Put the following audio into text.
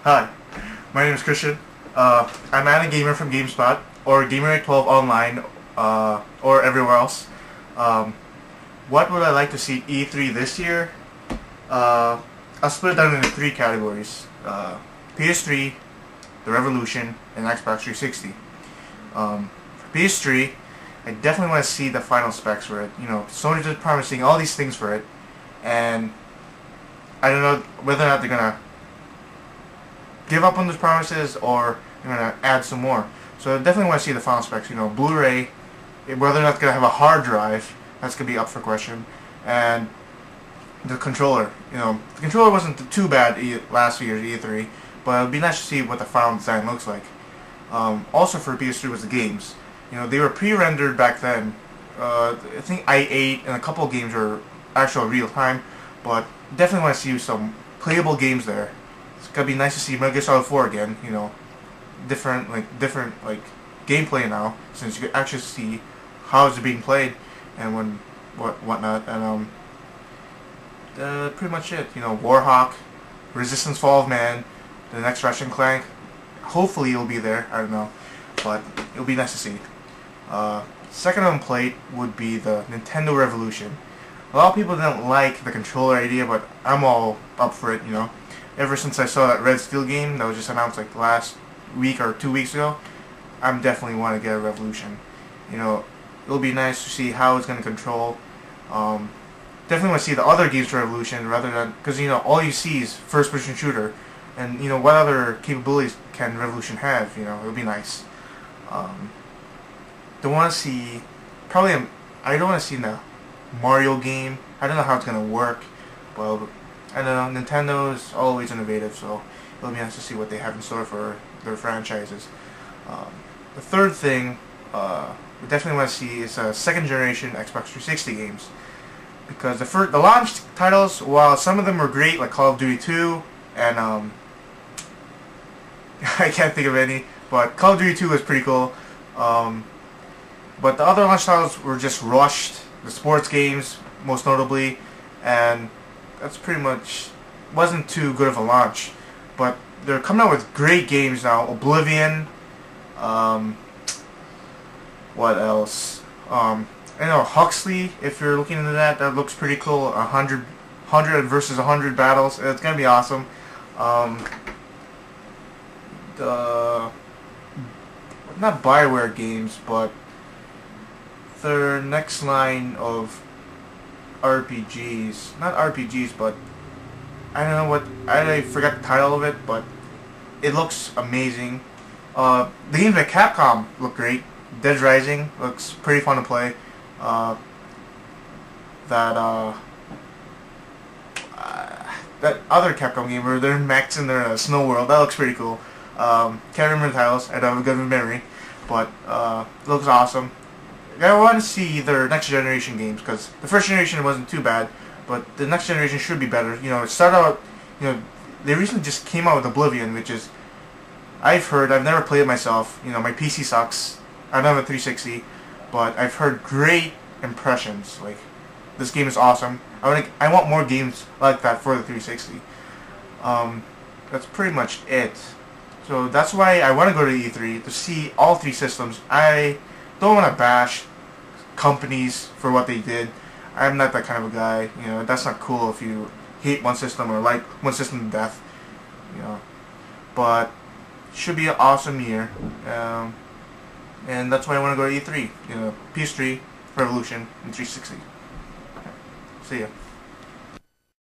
Hi, my name is Christian. I'm Anna Gamer from GameSpot, or Gamer812 online, or everywhere else. What would I like to see at E3 this year? I'll split it down into three categories. PS3, the Revolution, and Xbox 360. For PS3, I definitely want to see the final specs for it. You know, Sony's just promising all these things for it, and I don't know whether or not they're gonna give up on those promises or they're gonna add some more. So I definitely want to see the final specs. You know, Blu-ray, whether or not it's gonna have a hard drive, that's gonna be up for question, and the controller. You know, the controller wasn't too bad last year's E3, but it'd be nice to see what the final design looks like. Also for PS3 was the games. You know, they were pre-rendered back then. I think I8 and a couple of games were actual real time, but definitely want to see some playable games there. It's gonna be nice to see Metal Gear Solid 4 again. You know, different gameplay now, since you can actually see how it's being played and whatnot. And pretty much it. You know, Warhawk, Resistance Fall of Man, the next Russian Clank. Hopefully it'll be there. I don't know, but it'll be nice to see. Second on plate would be the Nintendo Revolution. A lot of people didn't like the controller idea, but I'm all up for it. You know, ever since I saw that Red Steel game that was just announced like last week or 2 weeks ago, I'm definitely want to get a Revolution. You know, it'll be nice to see how it's going to control. Definitely want to see the other games for Revolution rather than, because you know all you see is first-person shooter, and you know what other capabilities can Revolution have. You know, it'll be nice. Don't want to see I don't want to see the Mario game. I don't know how it's gonna work, but I don't know. Nintendo is always innovative, so it'll be nice to see what they have in store for their franchises. The third thing we definitely want to see is second generation Xbox 360 games, because the launch titles, while some of them were great, like Call of Duty 2 and I can't think of any, but Call of Duty 2 was pretty cool. But the other launch titles were just rushed. The sports games, most notably, and that's pretty much wasn't too good of a launch. But they're coming out with great games now. Oblivion. What else? I know Huxley. If you're looking into that, that looks pretty cool. 100 versus 100 battles. It's gonna be awesome. Not Bioware games, but their next line of RPGs. Not RPGs, but I don't know what, I forgot the title of it, but it looks amazing. The games by Capcom look great. Dead Rising looks pretty fun to play. That other Capcom game where they're mechs in their snow world, that looks pretty cool. Can't remember the titles, I don't have a good memory, but it looks awesome. I want to see their next generation games, because the first generation wasn't too bad, but the next generation should be better. You know, it started out, you know, they recently just came out with Oblivion, which is, I've never played it myself. You know, my PC sucks. I don't have a 360, but I've heard great impressions. Like, this game is awesome. I want more games like that for the 360. That's pretty much it. So that's why I want to go to E3 to see all three systems. I don't want to bash companies for what they did. I'm not that kind of a guy. You know, that's not cool if you hate one system or like one system to death. You know, but it should be an awesome year, and that's why I want to go to E3. You know, PS3, Revolution, and 360. See ya.